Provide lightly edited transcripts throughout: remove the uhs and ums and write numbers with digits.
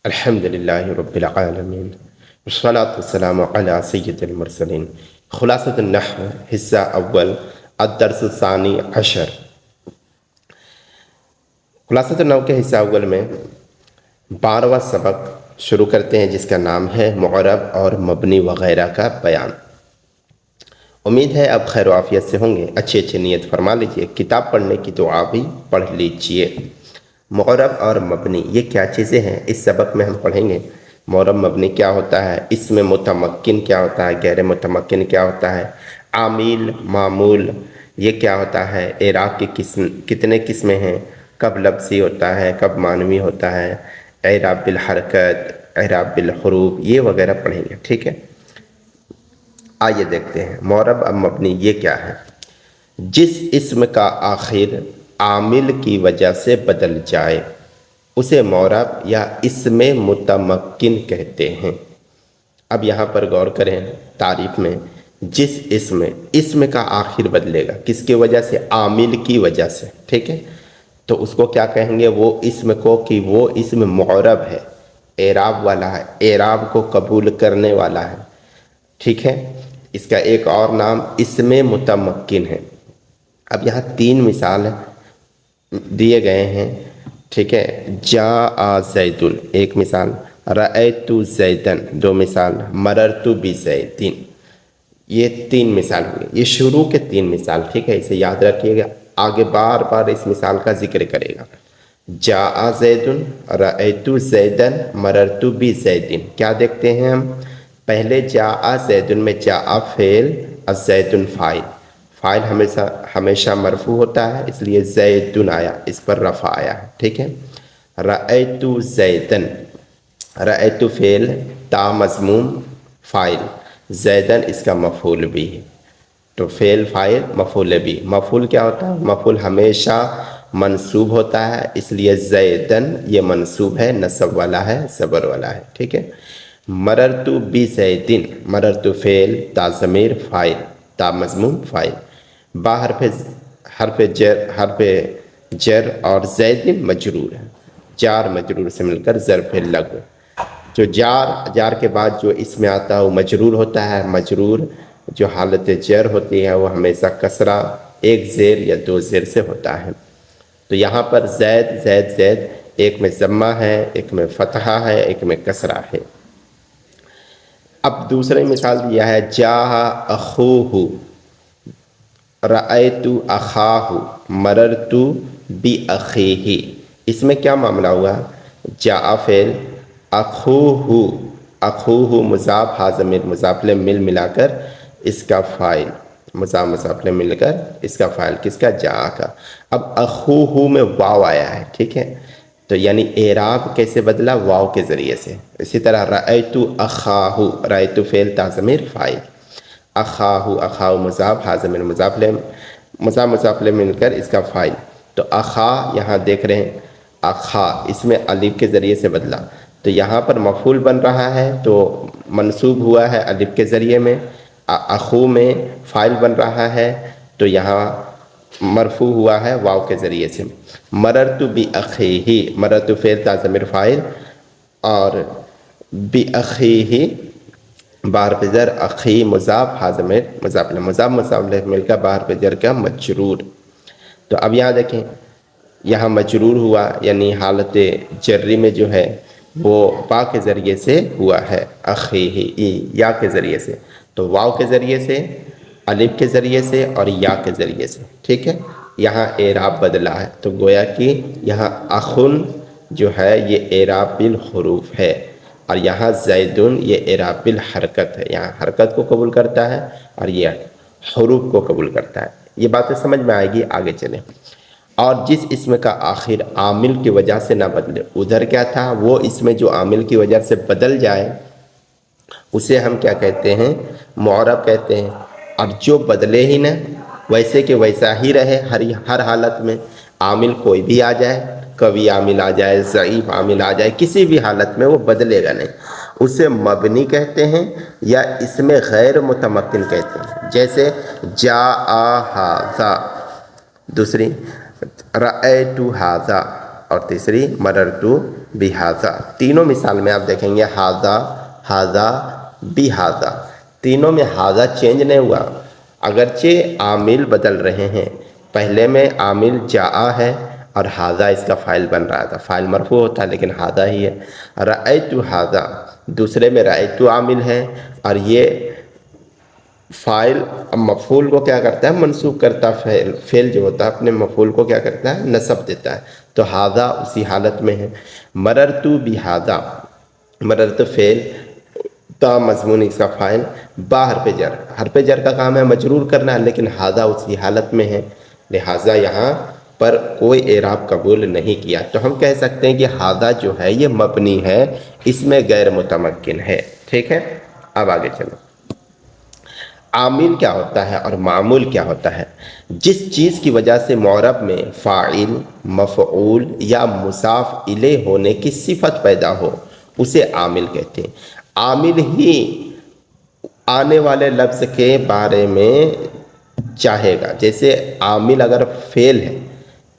الحمدللہ رب العالمین والصلاة والسلام علی سید المرسلین۔ خلاصۃ النحو حصہ اول الدرس الثانی عشر۔ خلاصۃ النحو کے حصہ اول میں 12واں سبق شروع کرتے ہیں، جس کا نام ہے معرب اور مبنی وغیرہ کا بیان۔ امید ہے اب خیر و عافیت سے ہوں گے۔ اچھی نیت فرما لیجئے، کتاب پڑھنے کی دعا بھی پڑھ لیجئے۔ معرب اور مبنی یہ کیا چیزیں ہیں، اس سبق میں ہم پڑھیں گے۔ معرب مبنی کیا ہوتا ہے، اسم متمکن کیا ہوتا ہے، غیر متمکن کیا ہوتا ہے، عامل معمول یہ کیا ہوتا ہے، اعراب کی کتنے قسمیں ہیں، کب لفظی ہوتا ہے، کب معنوی ہوتا ہے، اعراب بالحرکت، اعراب بالحروف، یہ وغیرہ پڑھیں گے، ٹھیک ہے۔ آئیے دیکھتے ہیں معرب اور مبنی یہ کیا ہے۔ جس اسم کا آخر عامل کی وجہ سے بدل جائے اسے معرب یا اسم متمکن کہتے ہیں۔ اب یہاں پر غور کریں، تعریف میں جس اسم کا آخر بدلے گا، کس کی وجہ سے، عامل کی وجہ سے، ٹھیک ہے، تو اس کو کیا کہیں گے، وہ اسم کو کہ وہ اسم معرب ہے، اعراب والا ہے، اعراب کو قبول کرنے والا ہے، ٹھیک ہے۔ اس کا ایک اور نام اسم متمکن ہے۔ اب یہاں 3 مثال دیے گئے ہیں، ٹھیک ہے۔ جاء زیدن ایک مثال، رأیت زیدن 2 مثال، مررت بزیدن یہ 3 مثال ہوئے۔ یہ شروع کے 3 مثال، ٹھیک ہے، اسے یاد رکھیے گا، آگے بار بار اس مثال کا ذکر کرے گا۔ جاء زیدن، رأیت زیدن، مررت بزیدن۔ کیا دیکھتے ہیں ہم، پہلے جاء زیدن میں جاء فعل، الزیدن فاعل، فاعل ہمیشہ مرفوع ہوتا ہے، اس لیے زیدن آیا، اس پر رفع آیا ہے، ٹھیک ہے۔ رأیت زیدن، رأیت فعل، تا مضموم، فاعل، زیدن اس کا مفعول بھی ہے، تو فعل فاعل مفعول بھی۔ مفعول کیا ہوتا ہے، مفعول ہمیشہ منصوب ہوتا ہے، اس لیے زیدن یہ منصوب ہے، نصب والا ہے، زبر والا ہے، ٹھیک ہے۔ مررت بزیدن، مررت فعل، تا ضمیر، فاعل، تا مضموم، فاعل، با حرف جر اور زیدن مجرور ہے، جار مجرور سے مل کر ظرف لغو، جو جار کے بعد جو اسم آتا ہے وہ مجرور ہوتا ہے۔ مجرور جو حالت جر ہوتی ہے وہ ہمیشہ کسرہ 1 زیر یا 2 زیر سے ہوتا ہے۔ تو یہاں پر زید ایک میں ضمہ ہے، ایک میں فتحہ ہے، ایک میں کسرہ ہے۔ اب دوسری مثال دیا ہے، جاء اخوہ، رأیت اخاہ، مررت باخیہ۔ اس میں کیا معاملہ ہوا، جاء فعل، اخوہ مضاف، ہا ضمیر مضاف الیہ ملا کر اس کا فاعل، مضاف الیہ مل کر اس کا فاعل کس کا، جاء کا۔ اب اخوہ میں واو آیا ہے، ٹھیک ہے، تو یعنی اعراب کیسے بدلا، واو کے ذریعے سے۔ اسی طرح رأیت اخاہ، رأیت فعل، تا ضمیر فاعل، اخاہ مضاف، ہا ضمیر مضاف الیہ مل کر اس کا فاعل، تو اخا یہاں دیکھ رہے ہیں، اخا اس میں الف کے ذریعے سے بدلا، تو یہاں پر مفعول بن رہا ہے تو منصوب ہوا ہے الف کے ذریعے میں، اخو میں فاعل بن رہا ہے تو یہاں مرفوع ہوا ہے واو کے ذریعے سے۔ مررت باخیہ، مررت فعل، تا ضمیر فاعل، اور باخیہ بار پہ جر، اخی مضاف، ہا ضمیر مضاف الیہ مل کر بار پہ جر کا مجرور۔ تو اب یہاں دیکھیں، یہاں مجرور ہوا یعنی حالت جری میں جو ہے وہ با کے ذریعے سے ہوا ہے، اخیہ یا کے ذریعے سے، تو واو کے ذریعے سے، الف کے ذریعے سے اور یا کے ذریعے سے، ٹھیک ہے۔ یہاں اعراب بدلا ہے، تو گویا کہ یہاں اخن جو ہے یہ اعراب بالحروف ہے، اور یہاں زیدن یہ اعراب بالحرکت ہے، یہاں حرکت کو قبول کرتا ہے اور یہ حروف کو قبول کرتا ہے۔ یہ باتیں سمجھ میں آئے گی، آگے چلیں۔ اور جس اسم کا آخر عامل کی وجہ سے نہ بدلے، ادھر کیا تھا، وہ اسم جو عامل کی وجہ سے بدل جائے اسے ہم کیا کہتے ہیں، معرب کہتے ہیں، اور جو بدلے ہی نہ، ویسے کہ ویسا ہی رہے ہر حالت میں، عامل کوئی بھی آ جائے، قوی عامل آ جائے، ضعیف عامل آ جائے، کسی بھی حالت میں وہ بدلے گا نہیں، اسے مبنی کہتے ہیں یا اسم غیر متمکن کہتے ہیں۔ جیسے جاء ھذا، دوسری رأیت ھذا، اور تیسری مررتو بہذا. تینوں مثال میں آپ دیکھیں گے ہاذا، ہاذا، بہذا، تینوں میں ہاذا چینج نہیں ہوا، اگرچہ عامل بدل رہے ہیں. پہلے میں عامل جاء ہے اور ہاذا اس کا فاعل بن رہا تھا، فاعل مرفوع ہوتا ہے لیکن ہاذا ہی ہے. رأیت ہاذا، دوسرے میں رأیت عامل ہے اور یہ فاعل مفعول کو کیا کرتا ہے؟ منصوب کرتا ہے. فعل جو ہوتا ہے اپنے مفعول کو کیا کرتا ہے؟ نصب دیتا ہے. تو ہاذا اسی حالت میں ہے. مررتو بہذا، مررت فعل، تا مضمون اس کا فاعل، با حرف جر، حرف جر کا کام ہے مجرور کرنا ہے لیکن ہاذا اسی حالت میں ہے، لہٰذا یہاں پر کوئی اعراب قبول نہیں کیا. تو ہم کہہ سکتے ہیں کہ ہاذا جو ہے یہ مبنی ہے، اس میں غیر متمکن ہے. ٹھیک ہے، اب آگے چلو. عامل کیا ہوتا ہے اور معمول کیا ہوتا ہے؟ جس چیز کی وجہ سے معرب میں فاعل، مفعول یا مضاف الیہ ہونے کی صفت پیدا ہو اسے عامل کہتے ہیں. عامل ہی آنے والے لفظ کے بارے میں چاہے گا. جیسے عامل اگر فعل ہے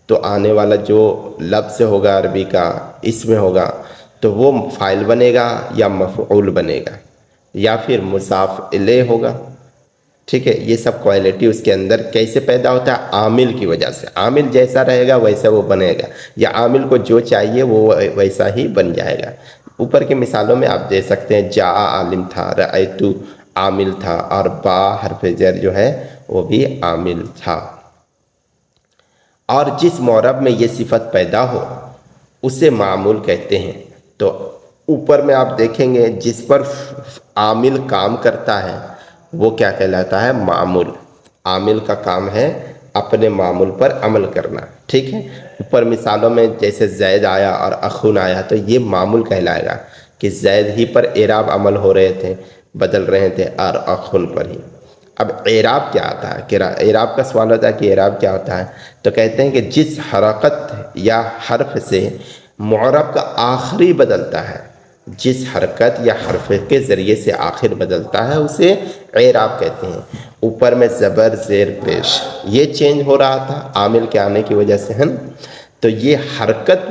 تو آنے والا جو لفظ ہوگا عربی کا اس میں ہوگا تو وہ فاعل بنے گا یا مفعول بنے گا یا پھر مضاف الیہ ہوگا. ٹھیک ہے، یہ سب کوالٹی اس کے اندر کیسے پیدا ہوتا ہے؟ عامل کی وجہ سے. عامل جیسا رہے گا ویسا وہ بنے گا، یا عامل کو جو چاہیے وہ ویسا ہی بن جائے گا. اوپر کے مثالوں میں آپ دے سکتے ہیں جاء عالم تھا، رأیتو عامل تھا اور با حرف جر جو ہے وہ بھی عامل تھا. اور جس معرب میں یہ صفت پیدا ہو اسے معمول کہتے ہیں. تو اوپر میں آپ دیکھیں گے جس پر عامل کام کرتا ہے وہ کیا کہلاتا ہے؟ معمول. عامل کا کام ہے اپنے معمول پر عمل کرنا. ٹھیک ہے، اوپر مثالوں میں جیسے زید آیا اور اخون آیا تو یہ معمول کہلائے گا کہ زید ہی پر اعراب عمل ہو رہے تھے، بدل رہے تھے، اور اخون پر ہی. اب اعراب کیا آتا ہے؟ کہ اعراب کا سوال ہوتا ہے کہ اعراب کیا ہوتا ہے؟ تو کہتے ہیں کہ جس حرکت یا حرف سے معرب کا آخری بدلتا ہے، جس حرکت یا حرف کے ذریعے سے آخر بدلتا ہے اسے اعراب کہتے ہیں. اوپر میں زبر زیر پیش یہ چینج ہو رہا تھا عامل کے آنے کی وجہ سے، ہے نا؟ تو یہ حرکت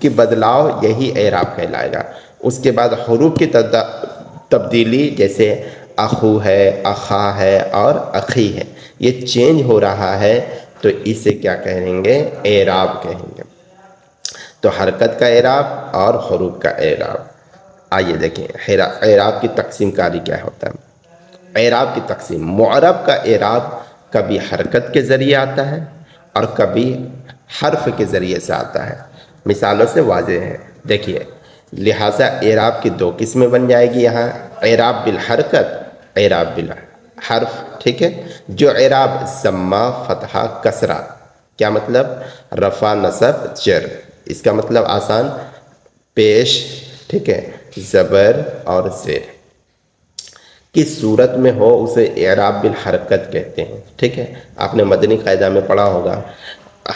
کی بدلاؤ یہی اعراب کہلائے گا. اس کے بعد حروف کی تبدیلی جیسے اخو ہے، اخا ہے اور اخی ہے، یہ چینج ہو رہا ہے تو اسے کیا کہیں گے؟ اعراب کہیں گے. تو حرکت کا اعراب اور حروف کا اعراب. آئیے دیکھیں اعراب کی تقسیم کاری کیا ہوتا ہے. اعراب کی تقسیم: معرب کا اعراب کبھی حرکت کے ذریعے آتا ہے اور کبھی حرف کے ذریعے سے آتا ہے. مثالوں سے واضح ہے، دیکھیے. لہٰذا اعراب کی دو قسمیں بن جائے گی یہاں: اعراب بالحرکت، اعراب بالحرف. ٹھیک ہے، جو اعراب ضمہ، فتحہ، کسرہ، کیا مطلب؟ رفع، نصب، جر. اس کا مطلب آسان: پیش، ٹھیک ہے، زبر اور زیر کی صورت میں ہو اسے اعراب بالحرکت کہتے ہیں. ٹھیک ہے، آپ نے مدنی قاعدہ میں پڑھا ہوگا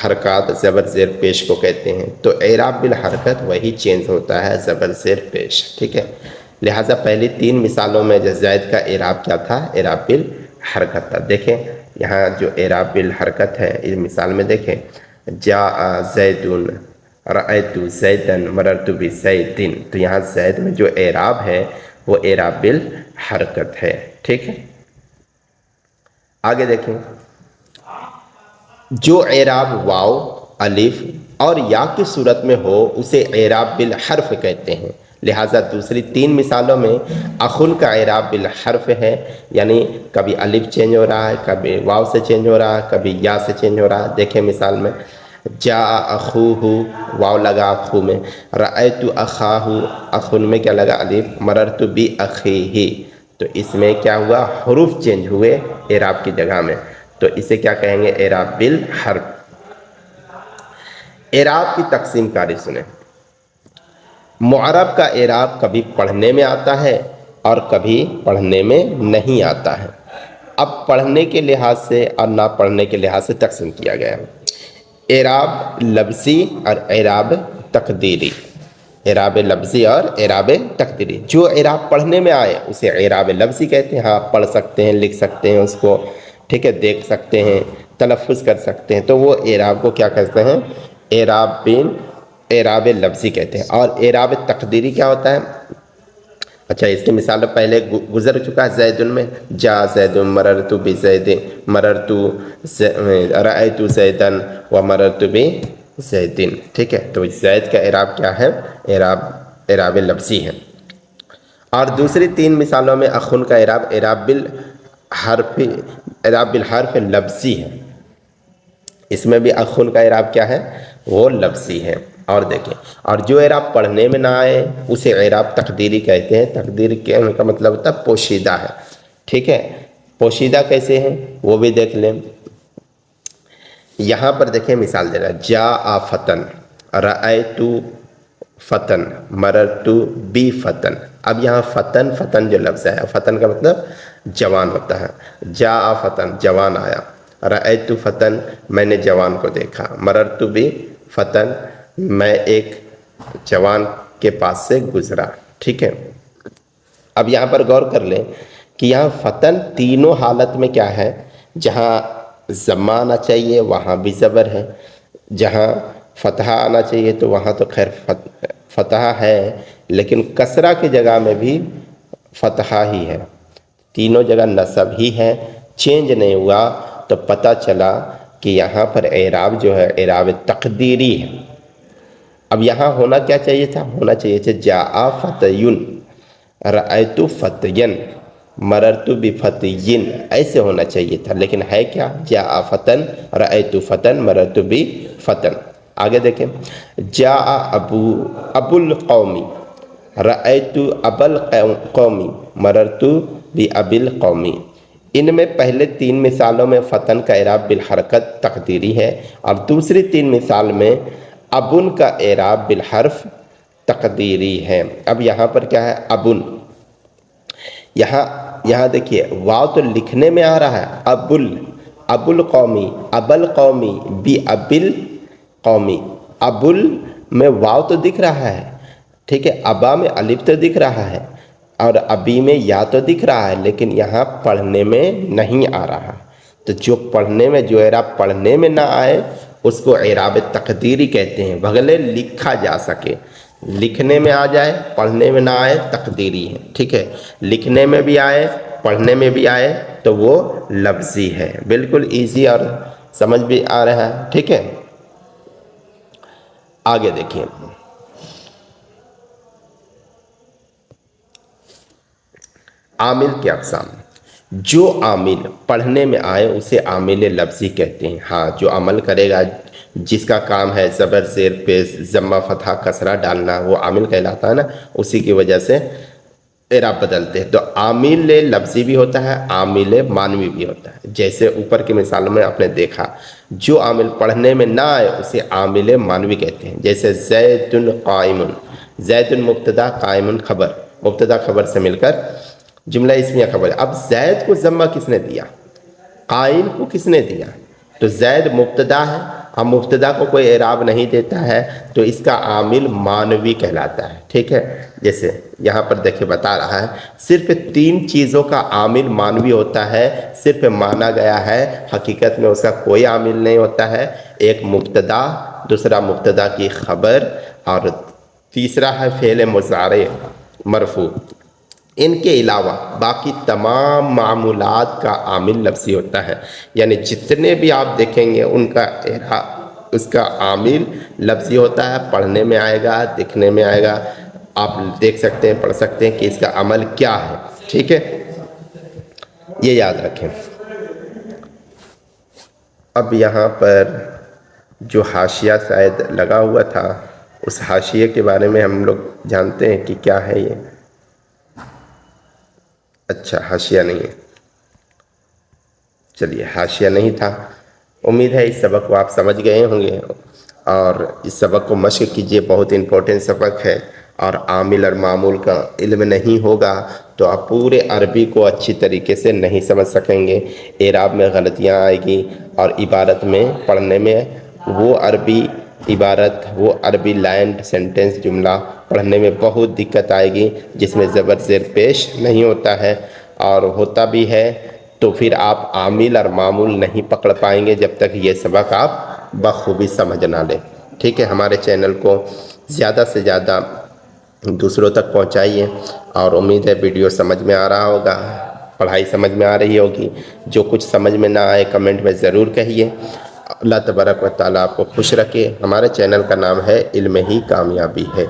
حرکات زبر زیر پیش کو کہتے ہیں. تو اعراب بالحرکت وہی چینج ہوتا ہے زبر زیر پیش. ٹھیک ہے، لہٰذا پہلی تین مثالوں میں زید کا اعراب کیا تھا؟ اعراب بالحرکت تھا. دیکھیں یہاں جو اعراب بالحرکت ہے اس مثال میں دیکھیں: جاء زیدن، رأیت زیدن، مررت بزیدن. تو یہاں زید میں جو اعراب ہے وہ اعراب بالحرکت ہے. ٹھیک ہے، آگے دیکھیں. جو اعراب واو، الف اور یا کی صورت میں ہو اسے اعراب بالحرف کہتے ہیں. لہٰذا دوسری تین مثالوں میں اخن کا اعراب بالحرف ہے، یعنی کبھی الف چینج ہو رہا ہے، کبھی واو سے چینج ہو رہا ہے، کبھی یا سے چینج ہو رہا ہے. دیکھیں مثال میں: جاء اخوہ، واو لگا اخو میں. رأیت اخاہ، اخن میں کیا لگا؟ الف. مررت باخیہ، تو اس میں کیا ہوا؟ حروف چینج ہوئے اعراب کی جگہ میں. تو اسے کیا کہیں گے؟ اعراب بالحرف. اعراب کی تقسیم کاری سنیں. معرب کا اعراب کبھی پڑھنے میں آتا ہے اور کبھی پڑھنے میں نہیں آتا ہے. اب پڑھنے کے لحاظ سے اور نہ پڑھنے کے لحاظ سے تقسیم کیا گیا ہے. اعراب لفظی اور اعراب تقدیری. اعراب لفظی اور اعراب تقدیری. جو اعراب پڑھنے میں آئے اسے اعراب لفظی کہتے ہیں. ہاں پڑھ سکتے ہیں، لکھ سکتے ہیں اس کو، ٹھیک ہے، دیکھ سکتے ہیں، تلفظ کر سکتے ہیں، تو وہ اعراب کو کیا کہتے ہیں؟ اعراب اعراب لفظی کہتے ہیں. اور اعراب تقدیری کیا ہوتا ہے؟ اچھا اس کی مثال پہلے گزر چکا ہے زید میں، جا زید مررت بزید، مررت رأیت زیدن و مررت بزیدن. ٹھیک ہے، تو زید کا اعراب کیا ہے؟ اعراب لفظی ہے. اور دوسری 3 مثالوں میں اخن کا اعراب بالحرف لفظی ہے. اس میں بھی اخن کا اعراب کیا ہے؟ وہ لفظی ہے. اور دیکھیں، اور جو اعراب پڑھنے میں نہ آئے اسے اعراب تقدیری کہتے ہیں. تقدیر کا مطلب ہوتا ہے پوشیدہ ہے. ٹھیک ہے، پوشیدہ کیسے ہیں وہ بھی دیکھ لیں. یہاں پر دیکھیں مثال دے رہا ہے، جاء فتن، رأیت فتن، مررت بی فتن. اب یہاں فتن جو لفظ ہے، فتن کا مطلب جوان ہوتا ہے. جاء فتن، جوان آیا. رأیت فتن، میں نے جوان کو دیکھا. مررت بی فتن، میں ایک جوان کے پاس سے گزرا. ٹھیک ہے، اب یہاں پر غور کر لیں کہ یہاں فتن تینوں حالت میں کیا ہے؟ جہاں ضمہ آنا چاہیے وہاں بھی زبر ہے، جہاں فتحہ آنا چاہیے تو وہاں تو خیر فتحہ ہے، لیکن کسرہ کی جگہ میں بھی فتحہ ہی ہے. تینوں جگہ نصب ہی ہے، چینج نہیں ہوا. تو پتہ چلا کہ یہاں پر اعراب جو ہے اعراب تقدیری ہے. اب یہاں ہونا کیا چاہیے تھا؟ ہونا چاہیے تھا جاء فتیون، رأیت فتین، مررت بفتین، ایسے ہونا چاہیے تھا. لیکن ہے کیا؟ جاء فتن، رأیت فتن، مررت بفتن. آگے دیکھیں، جاء ابو القومی، رأیت ابا القومی، مررت بابی القومی. ان میں پہلے 3 مثالوں میں فتن کا اعراب بالحرکت تقدیری ہے، اور دوسری 3 مثال میں ابن کا اعراب بالحرف تقدیری ہے. اب یہاں پر کیا ہے؟ ابن. یہاں دیکھیے واو تو لکھنے میں آ رہا ہے، ابو القومی، ابل قومی، بی ابل قومی. ابل میں واو تو دکھ رہا ہے، ٹھیک ہے، ابا میں الف تو دکھ رہا ہے، اور ابی میں یا تو دکھ رہا ہے، لیکن یہاں پڑھنے میں نہیں آ رہا. تو جو اعراب پڑھنے میں نہ آئے اس کو اعراب تقدیری کہتے ہیں، بغلے لکھا جا سکے. لکھنے میں آ جائے، پڑھنے میں نہ آئے، تقدیری ہے. ٹھیک ہے، لکھنے میں بھی آئے، پڑھنے میں بھی آئے تو وہ لفظی ہے. بالکل ایزی اور سمجھ بھی آ رہا ہے. ٹھیک ہے، آگے دیکھیں. عامل کے اقسام. جو عامل پڑھنے میں آئے اسے عامل لفظی کہتے ہیں. ہاں، جو عمل کرے گا، جس کا کام ہے زبر زیر پیش ضمہ فتحہ کسرہ ڈالنا، وہ عامل کہلاتا ہے نا. اسی کی وجہ سے اعراب بدلتے ہیں. تو عامل لفظی بھی ہوتا ہے، عامل معنوی بھی ہوتا ہے. جیسے اوپر کی مثالوں میں آپ نے دیکھا، جو عامل پڑھنے میں نہ آئے اسے عامل معنوی کہتے ہیں. جیسے زید قائم، زید مبتدا، قائم خبر، مبتدا خبر سے مل کر جملہ اسمیہ خبر. اب زید کو ضمہ کس نے دیا؟ قائم کو کس نے دیا؟ تو زید مبتدا ہے، اب مبتدا کو کوئی اعراب نہیں دیتا ہے تو اس کا عامل معنوی کہلاتا ہے. ٹھیک ہے، جیسے یہاں پر دیکھیں بتا رہا ہے صرف 3 چیزوں کا عامل معنوی ہوتا ہے، صرف مانا گیا ہے، حقیقت میں اس کا کوئی عامل نہیں ہوتا ہے. ایک مبتدا، دوسرا مبتدا کی خبر، اور تیسرا ہے فعل مضارع مرفوع. ان کے علاوہ باقی تمام معمولات کا عامل لفظی ہوتا ہے. یعنی جتنے بھی آپ دیکھیں گے ان کا اس کا عامل لفظی ہوتا ہے. پڑھنے میں آئے گا، دکھنے میں آئے گا، آپ دیکھ سکتے ہیں، پڑھ سکتے ہیں کہ اس کا عمل کیا ہے. ٹھیک ہے، یہ یاد رکھیں. اب یہاں پر جو حاشیہ شاید لگا ہوا تھا، اس حاشیے کے بارے میں ہم لوگ جانتے ہیں کہ کیا ہے یہ. اچھا، حاشیہ نہیں ہے، چلیے حاشیہ نہیں تھا. امید ہے اس سبق کو آپ سمجھ گئے ہوں گے، اور اس سبق کو مشق کیجئے. بہت امپورٹنٹ سبق ہے، اور عامل اور معمول کا علم نہیں ہوگا تو آپ پورے عربی کو اچھی طریقے سے نہیں سمجھ سکیں گے. اعراب میں غلطیاں آئے گی، اور عبارت میں پڑھنے میں وہ عربی عبارت، وہ عربی لائن، سینٹنس، جملہ پڑھنے میں بہت دقت آئے گی جس میں زبر زیر پیش نہیں ہوتا ہے، اور ہوتا بھی ہے تو پھر آپ عامل اور معمول نہیں پکڑ پائیں گے جب تک یہ سبق آپ بخوبی سمجھ نہ لیں. ٹھیک ہے، ہمارے چینل کو زیادہ سے زیادہ دوسروں تک پہنچائیے، اور امید ہے ویڈیو سمجھ میں آ رہا ہوگا، پڑھائی سمجھ میں آ رہی ہوگی۔ جو کچھ سمجھ میں نہ آئے کمنٹ میں ضرور کہیے۔ اللہ تبارک و تعالیٰ آپ کو خوش رکھے۔ ہمارے چینل کا نام ہے علم ہی کامیابی ہے۔